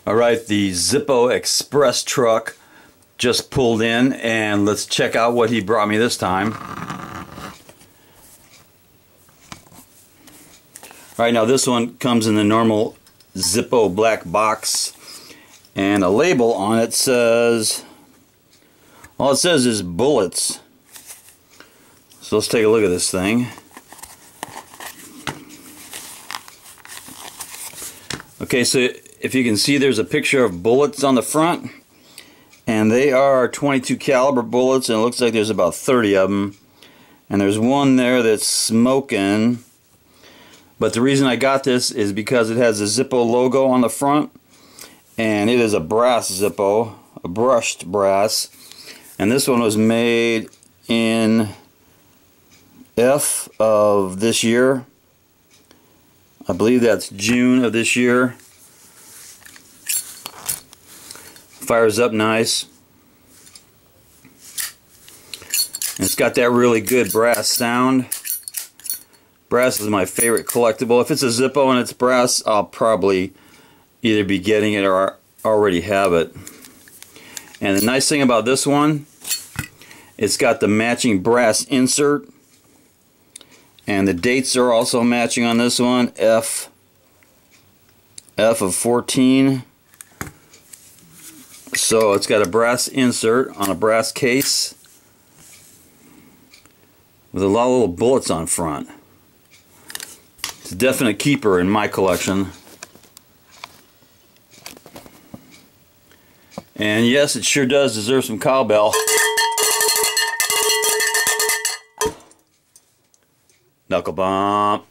Alright, the Zippo Express truck just pulled in, and let's check out what he brought me this time. Alright, now this one comes in the normal Zippo black box, and a label on it says, all it says is bullets. So let's take a look at this thing. Okay, so if you can see, there's a picture of bullets on the front, and they are 22 caliber bullets, and it looks like there's about 30 of them. And there's one there that's Smokin. But the reason I got this is because it has a Zippo logo on the front, and it is a brass Zippo, a brushed brass. And this one was made in F of this year. I believe that's June of this year. Fires up nice. And it's got that really good brass sound. Brass is my favorite collectible. If it's a Zippo and it's brass, I'll probably either be getting it or already have it. And the nice thing about this one, it's got the matching brass insert. And the dates are also matching on this one. F of 14. So it's got a brass insert on a brass case with a lot of little bullets on front. It's a definite keeper in my collection. And yes, it sure does deserve some cowbell. Knuckle bump.